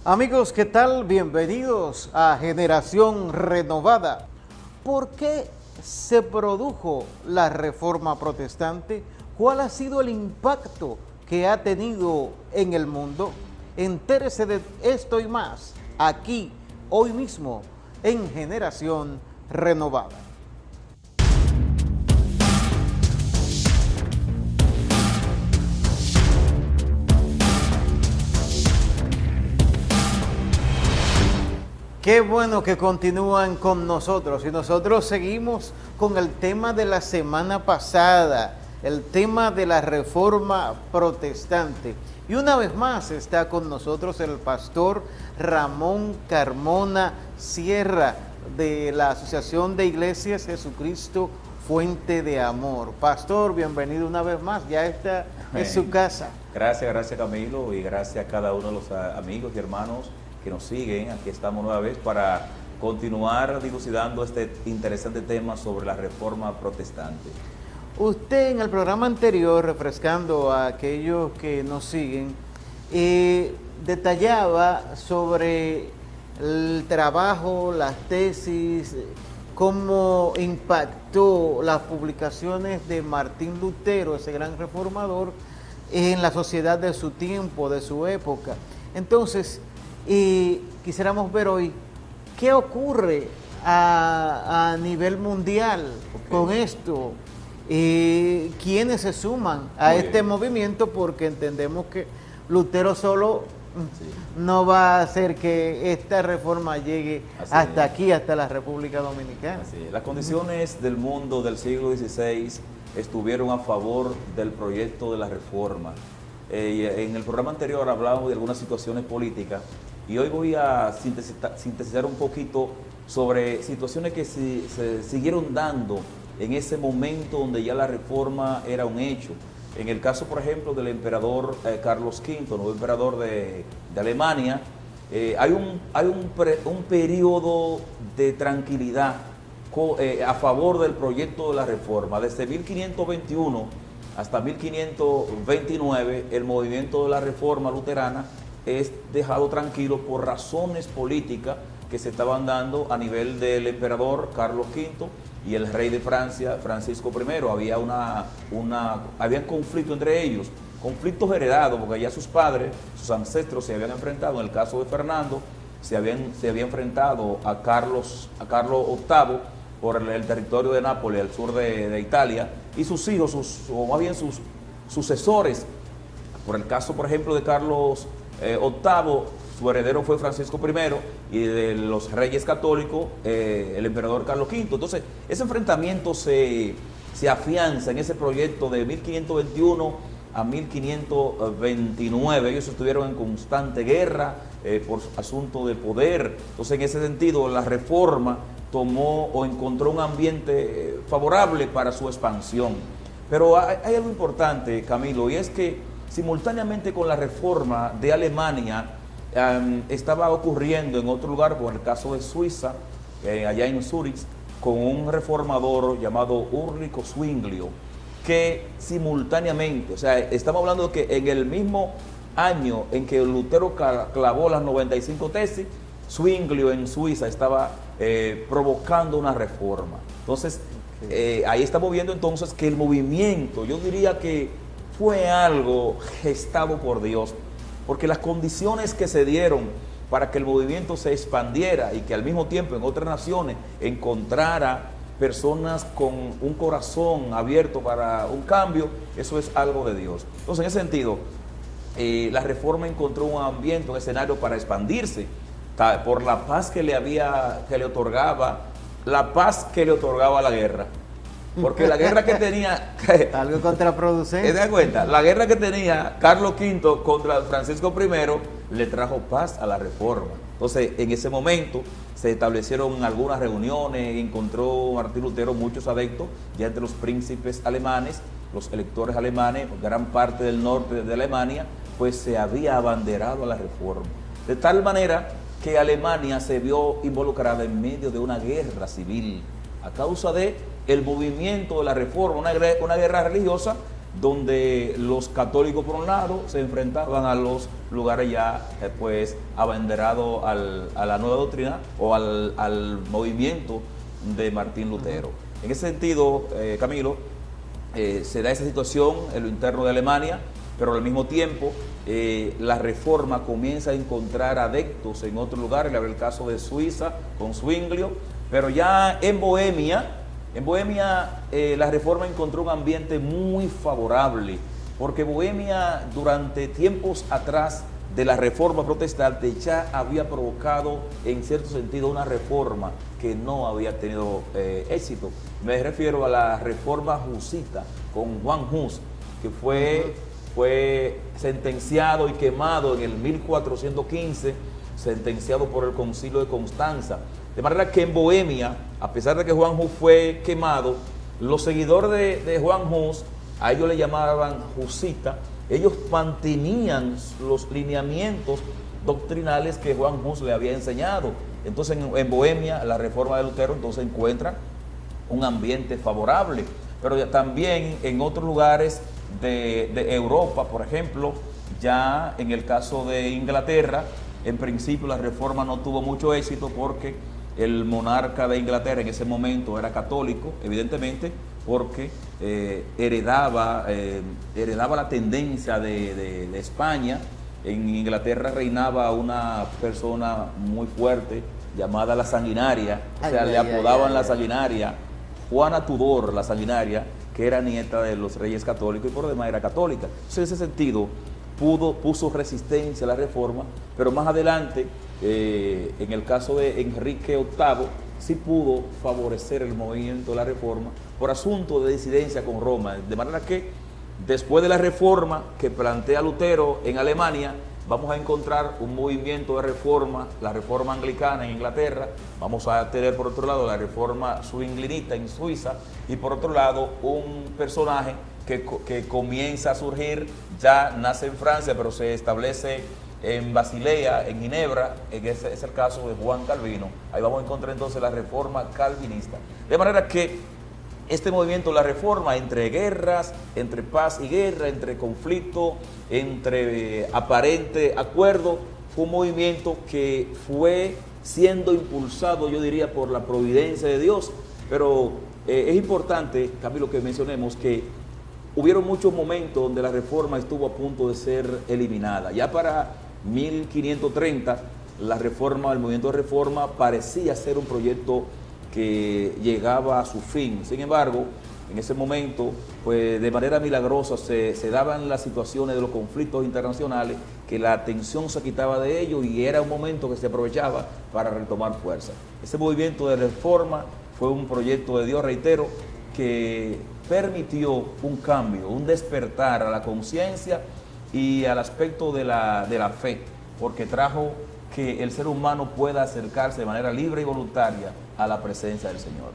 Amigos, ¿qué tal? Bienvenidos a Generación Renovada. ¿Por qué se produjo la Reforma Protestante? ¿Cuál ha sido el impacto que ha tenido en el mundo? Entérese de esto y más aquí, hoy mismo, en Generación Renovada. Qué bueno que continúan con nosotros y nosotros seguimos con el tema de la semana pasada, el tema de la Reforma Protestante. Y una vez más está con nosotros el pastor Ramón Carmona Sierra de la Asociación de Iglesias Jesucristo Fuente de Amor. Pastor, bienvenido una vez más, ya esta es su casa. Gracias Camilo, y gracias a cada uno de los amigos y hermanos que nos siguen. Aquí estamos nueva vez para continuar dilucidando este interesante tema sobre la Reforma Protestante. Usted en el programa anterior, refrescando a aquellos que nos siguen, detallaba sobre el trabajo, las tesis, cómo impactó las publicaciones de Martín Lutero, ese gran reformador, en la sociedad de su tiempo, de su época. Entonces, quisiéramos ver hoy qué ocurre a nivel mundial con esto, quiénes se suman a este movimiento, porque entendemos que Lutero solo no va a hacer que esta reforma llegue hasta aquí, hasta la República Dominicana. Las condiciones del mundo del siglo XVI estuvieron a favor del proyecto de la reforma. En el programa anterior hablamos de algunas situaciones políticas y hoy voy a sintetizar un poquito sobre situaciones que se siguieron dando en ese momento donde ya la reforma era un hecho. En el caso, por ejemplo, del emperador Carlos V, nuevo emperador de Alemania, hay un periodo de tranquilidad a favor del proyecto de la reforma. Desde 1521 hasta 1529, el movimiento de la reforma luterana es dejado tranquilo por razones políticas que se estaban dando a nivel del emperador Carlos V y el rey de Francia, Francisco I. Había conflicto entre ellos, conflictos heredados, porque ya sus padres, sus ancestros se habían enfrentado. En el caso de Fernando, se había enfrentado a Carlos VIII por el territorio de Nápoles, al sur de Italia, y sus hijos, o más bien sus sucesores. Por el caso, por ejemplo, de Carlos VIII, su heredero fue Francisco I, y de los reyes católicos, el emperador Carlos V. Entonces, ese enfrentamiento se afianza en ese proyecto de 1521 a 1529. Ellos estuvieron en constante guerra por asunto de poder. Entonces, en ese sentido, la reforma tomó o encontró un ambiente favorable para su expansión. Pero hay algo importante, Camilo, y es que simultáneamente con la reforma de Alemania, estaba ocurriendo en otro lugar, por el caso de Suiza, allá en Zúrich, con un reformador llamado Ulrico Zwinglio, que simultáneamente, o sea, estamos hablando de que en el mismo año en que Lutero clavó las 95 tesis, Zwinglio en Suiza estaba provocando una reforma. Entonces, ahí estamos viendo entonces que el movimiento, yo diría que fue algo gestado por Dios, porque las condiciones que se dieron para que el movimiento se expandiera y que al mismo tiempo en otras naciones encontrara personas con un corazón abierto para un cambio, eso es algo de Dios. Entonces, en ese sentido, la reforma encontró un ambiente, un escenario para expandirse, por la paz que le otorgaba la guerra. Porque la guerra que tenía... algo contraproducente. ¿Te das cuenta? La guerra que tenía Carlos V contra Francisco I le trajo paz a la reforma. Entonces, en ese momento se establecieron algunas reuniones, encontró Martín Lutero muchos adeptos, ya entre los príncipes alemanes, los electores alemanes, gran parte del norte de Alemania, pues se había abanderado a la reforma. De tal manera que Alemania se vio involucrada en medio de una guerra civil a causa de el movimiento de la reforma, una guerra religiosa donde los católicos por un lado se enfrentaban a los lugares ya pues abanderados a la nueva doctrina o al movimiento de Martín Lutero. En ese sentido, Camilo, se da esa situación en lo interno de Alemania, pero al mismo tiempo la Reforma comienza a encontrar adeptos en otros lugares. Le habrá el caso de Suiza con Zwinglio, pero ya en Bohemia la Reforma encontró un ambiente muy favorable, porque Bohemia durante tiempos atrás de la Reforma protestante ya había provocado en cierto sentido una reforma que no había tenido éxito. Me refiero a la Reforma Husita con Juan Hus, que fue sentenciado y quemado en el 1415, sentenciado por el Concilio de Constanza. De manera que en Bohemia, a pesar de que Juan Hus fue quemado, los seguidores de Juan Hus, a ellos le llamaban Husita, ellos mantenían los lineamientos doctrinales que Juan Hus le había enseñado. Entonces en Bohemia, la Reforma de Lutero entonces encuentra un ambiente favorable, pero ya también en otros lugares de Europa, por ejemplo, ya en el caso de Inglaterra, en principio la Reforma no tuvo mucho éxito porque el monarca de Inglaterra en ese momento era católico, evidentemente, porque heredaba la tendencia de España. En Inglaterra reinaba una persona muy fuerte llamada la Sanguinaria, o sea, le apodaban la Sanguinaria, Juana Tudor, la Sanguinaria, que era nieta de los reyes católicos y por demás era católica. Entonces, en ese sentido, puso resistencia a la Reforma, pero más adelante, en el caso de Enrique VIII, sí pudo favorecer el movimiento de la Reforma por asunto de disidencia con Roma, de manera que después de la Reforma que plantea Lutero en Alemania, vamos a encontrar un movimiento de reforma, la Reforma Anglicana en Inglaterra, vamos a tener por otro lado la Reforma Zwinglinista en Suiza, y por otro lado un personaje que comienza a surgir, ya nace en Francia, pero se establece en Basilea, en Ginebra, ese es el caso de Juan Calvino. Ahí vamos a encontrar entonces la Reforma Calvinista. De manera que este movimiento, la Reforma, entre guerras, entre paz y guerra, entre conflicto, entre aparente acuerdo, fue un movimiento que fue siendo impulsado, yo diría, por la providencia de Dios. Pero es importante, Camilo, que mencionemos que hubieron muchos momentos donde la Reforma estuvo a punto de ser eliminada. Ya para 1530, la Reforma, el movimiento de Reforma parecía ser un proyecto que llegaba a su fin. Sin embargo, en ese momento, pues de manera milagrosa se daban las situaciones de los conflictos internacionales, que la atención se quitaba de ellos y era un momento que se aprovechaba para retomar fuerza. Ese movimiento de Reforma fue un proyecto de Dios, reitero, que permitió un cambio, un despertar a la conciencia y al aspecto de la fe, porque trajo que el ser humano pueda acercarse de manera libre y voluntaria a la presencia del Señor.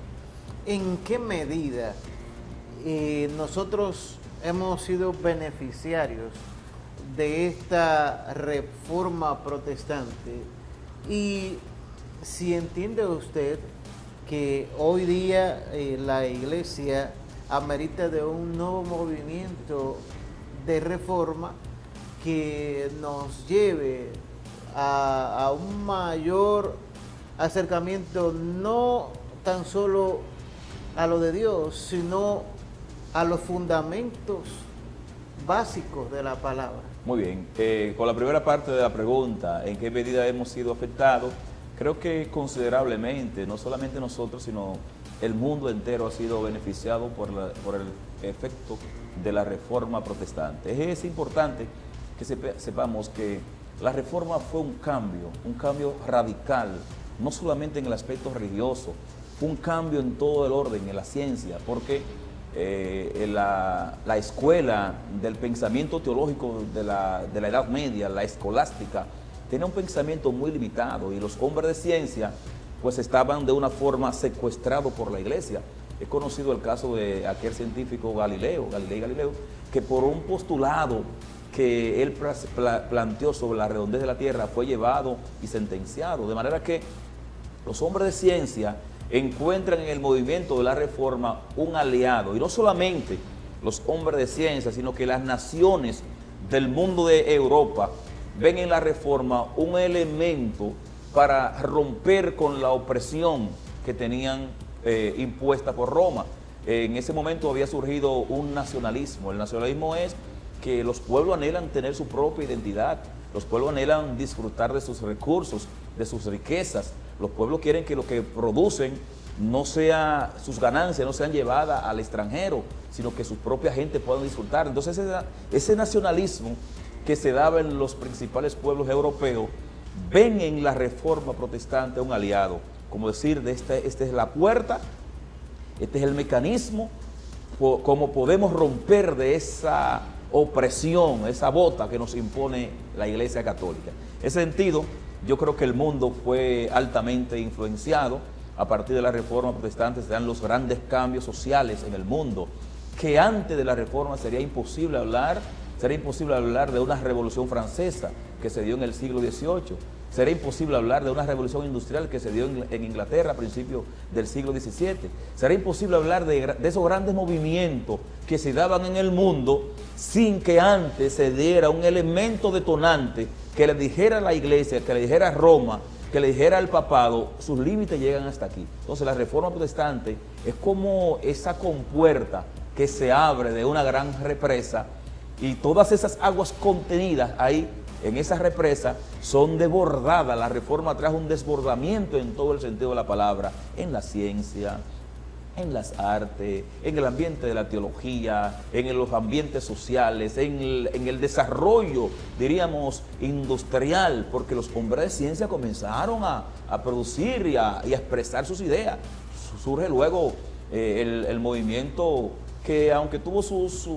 ¿En qué medida nosotros hemos sido beneficiarios de esta reforma protestante? Y si entiende usted que hoy día la Iglesia amerita de un nuevo movimiento de reforma que nos lleve a un mayor acercamiento, no tan solo a lo de Dios, sino a los fundamentos básicos de la palabra. Muy bien, con la primera parte de la pregunta, ¿en qué medida hemos sido afectados? Creo que considerablemente, no solamente nosotros, sino el mundo entero ha sido beneficiado por el efecto de la Reforma protestante. Es importante que sepamos que la Reforma fue un cambio radical, no solamente en el aspecto religioso, fue un cambio en todo el orden, en la ciencia, porque la escuela del pensamiento teológico de la Edad Media, la escolástica, tenía un pensamiento muy limitado y los hombres de ciencia pues estaban de una forma secuestrados por la Iglesia. He conocido el caso de aquel científico Galileo Galileo, que por un postulado que él planteó sobre la redondez de la Tierra fue llevado y sentenciado. De manera que los hombres de ciencia encuentran en el movimiento de la Reforma un aliado, y no solamente los hombres de ciencia, sino que las naciones del mundo de Europa ven en la reforma un elemento para romper con la opresión que tenían impuesta por Roma. En ese momento había surgido un nacionalismo. El nacionalismo es que los pueblos anhelan tener su propia identidad, los pueblos anhelan disfrutar de sus recursos, de sus riquezas. Los pueblos quieren que lo que producen no sea, sus ganancias no sean llevadas al extranjero, sino que su propia gente pueda disfrutar. Entonces ese nacionalismo que se daba en los principales pueblos europeos, ven en la reforma protestante un aliado, como decir, esta es la puerta, este es el mecanismo, como podemos romper de esa opresión, esa bota que nos impone la Iglesia Católica. En ese sentido, yo creo que el mundo fue altamente influenciado. A partir de la Reforma Protestante se dan los grandes cambios sociales en el mundo, que antes de la Reforma sería imposible hablar de una Revolución Francesa que se dio en el siglo XVIII, sería imposible hablar de una revolución industrial que se dio en Inglaterra a principios del siglo XVII, sería imposible hablar de esos grandes movimientos que se daban en el mundo sin que antes se diera un elemento detonante que le dijera a la Iglesia, que le dijera a Roma, que le dijera al papado, sus límites llegan hasta aquí. Entonces la Reforma Protestante es como esa compuerta que se abre de una gran represa y todas esas aguas contenidas ahí en esa represa son desbordadas. La Reforma trajo un desbordamiento en todo el sentido de la palabra, en la ciencia, en las artes, en el ambiente de la teología, en los ambientes sociales, en el desarrollo, diríamos, industrial, porque los hombres de ciencia comenzaron a producir y a expresar sus ideas. Surge luego el movimiento que, aunque tuvo sus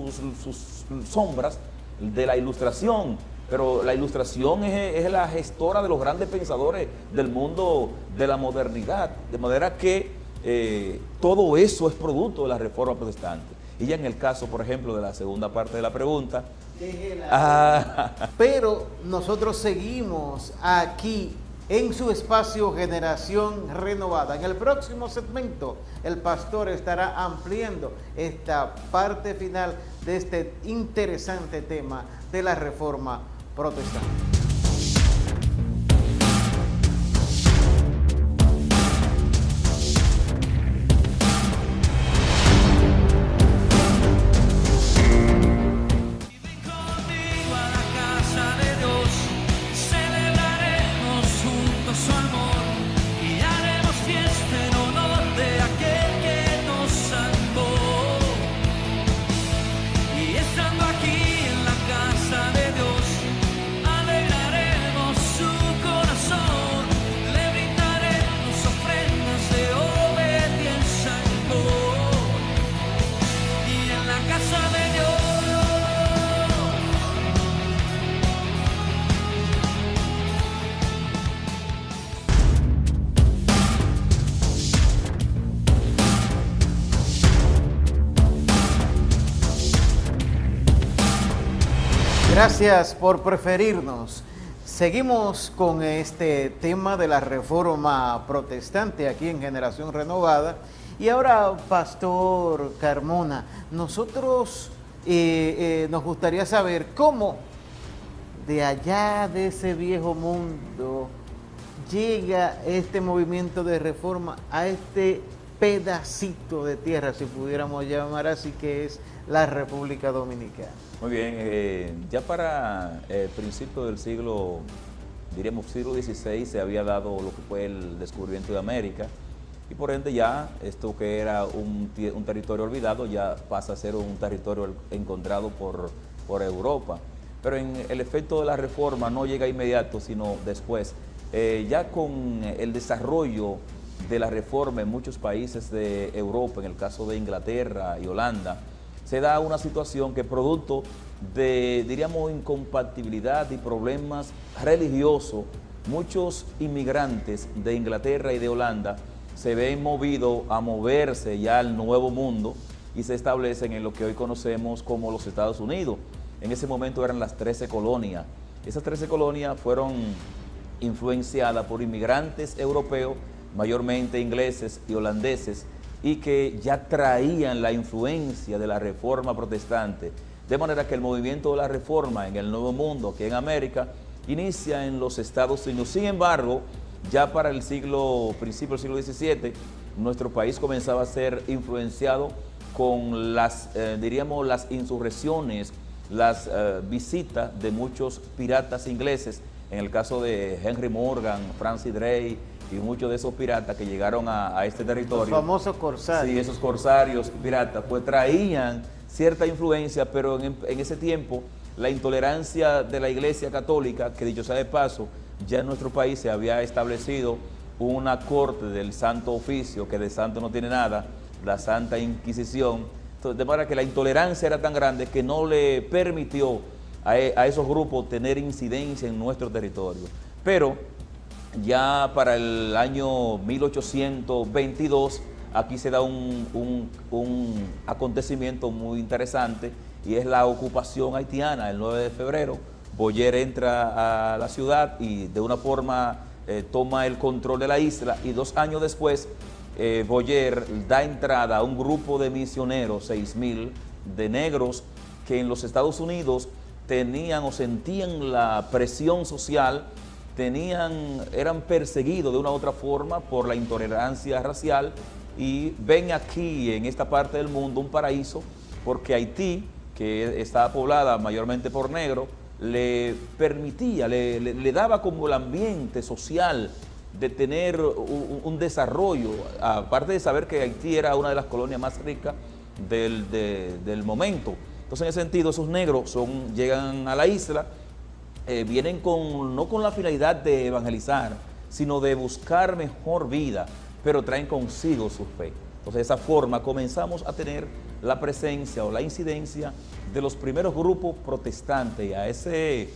sombras, de la Ilustración, pero la Ilustración es la gestora de los grandes pensadores del mundo de la modernidad, de manera que todo eso es producto de la Reforma Protestante. Y ya en el caso, por ejemplo, de la segunda parte de la pregunta, pero nosotros seguimos aquí en su espacio Generación Renovada. En el próximo segmento, el pastor estará ampliando esta parte final de este interesante tema de la Reforma Protestante. Gracias por preferirnos. Seguimos con este tema de la Reforma Protestante aquí en Generación Renovada. Y ahora, Pastor Carmona, nosotros nos gustaría saber cómo de allá de ese viejo mundo llega este movimiento de reforma a este pedacito de tierra, si pudiéramos llamar así, que es la República Dominicana. Muy bien, ya para el principio del siglo, diríamos siglo XVI, se había dado lo que fue el descubrimiento de América, y por ende ya esto que era un territorio olvidado ya pasa a ser un territorio encontrado por Europa. Pero en el efecto de la reforma no llega inmediato, sino después. Ya con el desarrollo de la reforma en muchos países de Europa, en el caso de Inglaterra y Holanda, se da una situación que producto de, diríamos, incompatibilidad y problemas religiosos, muchos inmigrantes de Inglaterra y de Holanda se ven movidos a moverse ya al Nuevo Mundo y se establecen en lo que hoy conocemos como los Estados Unidos. En ese momento eran las 13 colonias. Esas 13 colonias fueron influenciadas por inmigrantes europeos, mayormente ingleses y holandeses, y que ya traían la influencia de la reforma protestante. De manera que el movimiento de la reforma en el Nuevo Mundo, aquí en América, inicia en los Estados Unidos. Sin embargo, ya para el principio del siglo XVII, nuestro país comenzaba a ser influenciado con las, diríamos, las insurrecciones, las visitas de muchos piratas ingleses, en el caso de Henry Morgan, Francis Drake y muchos de esos piratas que llegaron a este territorio. Los famosos corsarios. Sí, esos corsarios piratas, pues traían cierta influencia, pero en ese tiempo la intolerancia de la Iglesia Católica, que dicho sea de paso, ya en nuestro país se había establecido una corte del Santo Oficio, que de santo no tiene nada, la Santa Inquisición. Entonces, de manera que la intolerancia era tan grande que no le permitió a esos grupos tener incidencia en nuestro territorio. Pero ya para el año 1822, aquí se da un acontecimiento muy interesante, y es la ocupación haitiana. El 9 de febrero, Boyer entra a la ciudad y de una forma toma el control de la isla, y 2 años después Boyer da entrada a un grupo de misioneros, 6,000 de negros, que en los Estados Unidos tenían o sentían la presión social, eran perseguidos de una u otra forma por la intolerancia racial, y ven aquí en esta parte del mundo un paraíso, porque Haití, que estaba poblada mayormente por negros, le permitía, le daba como el ambiente social de tener un desarrollo, aparte de saber que Haití era una de las colonias más ricas del momento. Entonces, en ese sentido, esos negros llegan a la isla, vienen no con la finalidad de evangelizar, sino de buscar mejor vida, pero traen consigo su fe. Entonces, de esa forma comenzamos a tener la presencia o la incidencia de los primeros grupos protestantes, y a ese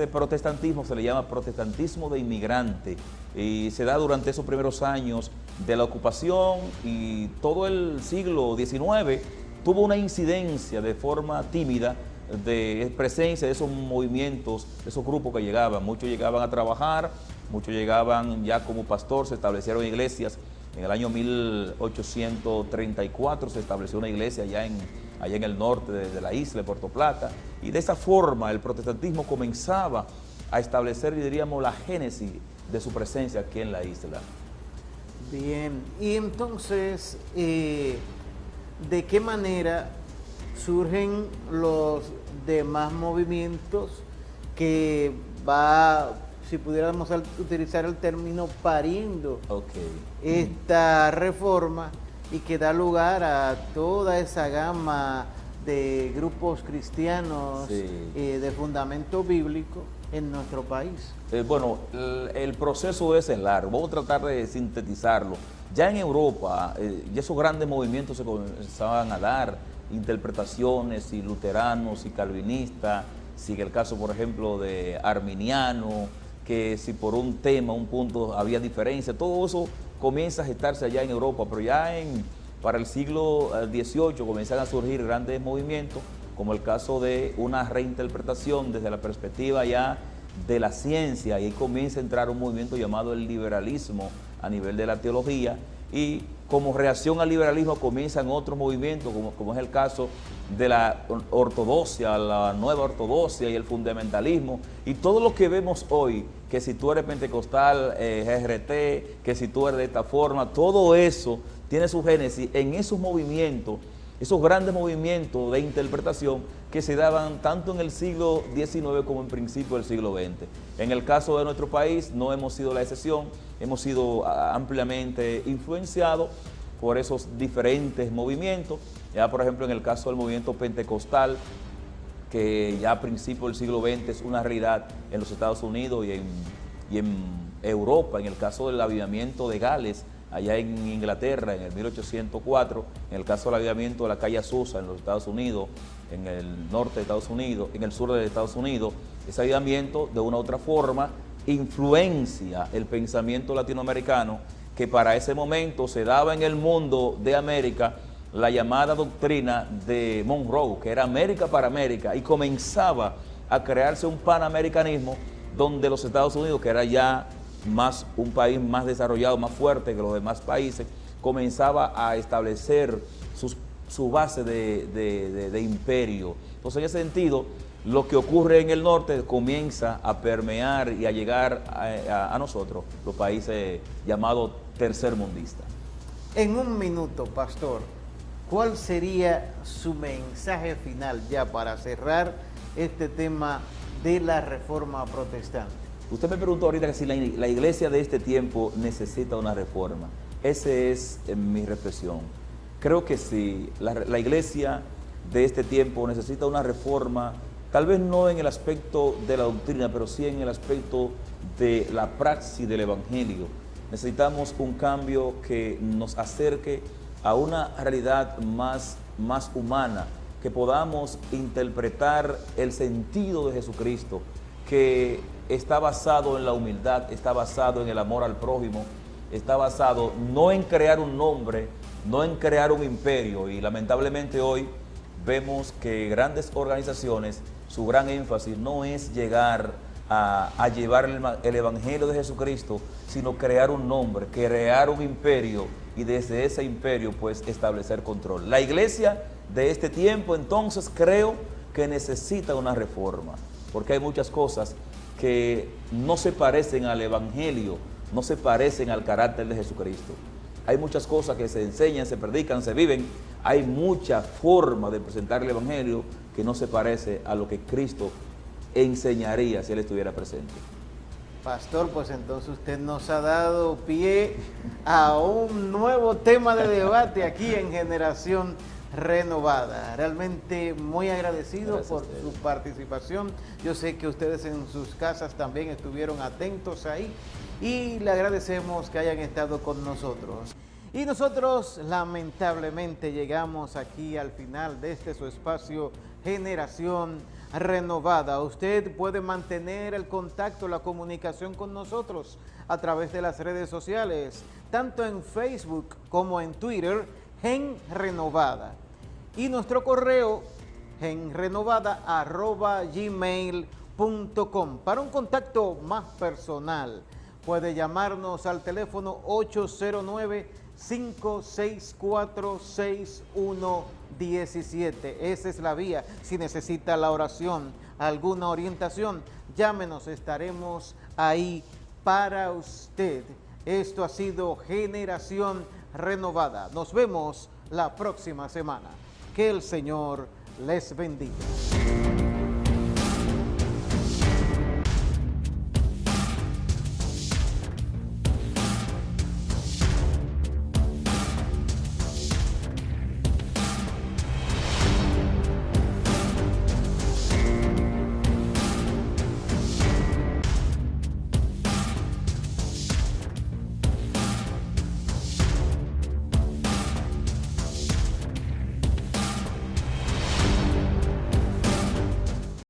protestantismo se le llama protestantismo de inmigrante, y se da durante esos primeros años de la ocupación, y todo el siglo XIX tuvo una incidencia de forma tímida de presencia de esos movimientos, de esos grupos que llegaban. Muchos llegaban a trabajar, muchos llegaban ya como pastor, se establecieron iglesias. En el año 1834 se estableció una iglesia allá en el norte de la isla de Puerto Plata, y de esa forma el protestantismo comenzaba a establecer, diríamos, la génesis de su presencia aquí en la isla. Bien, y entonces, ¿de qué manera surgen los demás movimientos que si pudiéramos utilizar el término, pariendo esta reforma, y que da lugar a toda esa gama de grupos cristianos de fundamento bíblico en nuestro país? Bueno, el proceso es largo. Vamos a tratar de sintetizarlo. Ya en Europa, ya esos grandes movimientos se comenzaban a dar, interpretaciones, y luteranos y calvinistas, si en el caso, por ejemplo, de arminiano, que si por un tema, un punto había diferencia, todo eso comienza a gestarse allá en Europa, pero ya para el siglo XVIII comienzan a surgir grandes movimientos, como el caso de una reinterpretación desde la perspectiva ya de la ciencia, y ahí comienza a entrar un movimiento llamado el liberalismo a nivel de la teología, y como reacción al liberalismo comienzan otros movimientos, como es el caso de la ortodoxia, la nueva ortodoxia y el fundamentalismo, y todo lo que vemos hoy, que si tú eres pentecostal, GRT, que si tú eres de esta forma, todo eso tiene su génesis en esos movimientos, esos grandes movimientos de interpretación que se daban tanto en el siglo XIX como en principio del siglo XX. En el caso de nuestro país no hemos sido la excepción, hemos sido ampliamente influenciados por esos diferentes movimientos. Ya, por ejemplo, en el caso del movimiento pentecostal, que ya a principios del siglo XX es una realidad en los Estados Unidos y en Europa, en el caso del avivamiento de Gales, allá en Inglaterra, en el 1804, en el caso del avivamiento de la calle Azusa en los Estados Unidos, en el norte de Estados Unidos, en el sur de Estados Unidos, ese avivamiento de una u otra forma influencia el pensamiento latinoamericano, que para ese momento se daba en el mundo de América la llamada doctrina de Monroe, que era América para América, y comenzaba a crearse un panamericanismo donde los Estados Unidos, que era ya un país más desarrollado, más fuerte que los demás países, comenzaba a establecer su base de imperio. Entonces, en ese sentido, lo que ocurre en el norte comienza a permear y a llegar a nosotros, los países llamados tercermundistas. En un minuto, pastor, ¿cuál sería su mensaje final ya para cerrar este tema de la reforma protestante? Usted me preguntó ahorita que si la iglesia de este tiempo necesita una reforma. Esa es mi reflexión. Creo que sí, la iglesia de este tiempo necesita una reforma, tal vez no en el aspecto de la doctrina, pero sí en el aspecto de la praxis del evangelio. Necesitamos un cambio que nos acerque a una realidad más humana, que podamos interpretar el sentido de Jesucristo, que está basado en la humildad, está basado en el amor al prójimo, está basado no en crear un nombre, no en crear un imperio. Y lamentablemente hoy vemos que grandes organizaciones, su gran énfasis no es llegar a llevar el evangelio de Jesucristo, sino crear un nombre, crear un imperio y desde ese imperio pues establecer control. La iglesia de este tiempo entonces creo que necesita una reforma, porque hay muchas cosas que no se parecen al evangelio, no se parecen al carácter de Jesucristo. Hay muchas cosas que se enseñan, se predican, se viven. Hay mucha forma de presentar el evangelio que no se parece a lo que Cristo enseñaría si Él estuviera presente. Pastor, pues entonces usted nos ha dado pie a un nuevo tema de debate aquí en Generación Renovada. Realmente muy agradecido por su participación. Yo sé que ustedes en sus casas también estuvieron atentos ahí y le agradecemos que hayan estado con nosotros. Y nosotros lamentablemente llegamos aquí al final de este su espacio Generación Renovada. Usted puede mantener el contacto, la comunicación con nosotros a través de las redes sociales, tanto en Facebook como en Twitter, Gen Renovada. Y nuestro correo, genrenovada@gmail.com. Para un contacto más personal, puede llamarnos al teléfono 809-564-6117. Esa es la vía. Si necesita la oración, alguna orientación, llámenos, estaremos ahí para usted. Esto ha sido Generación Renovada. Nos vemos la próxima semana. Que el Señor les bendiga.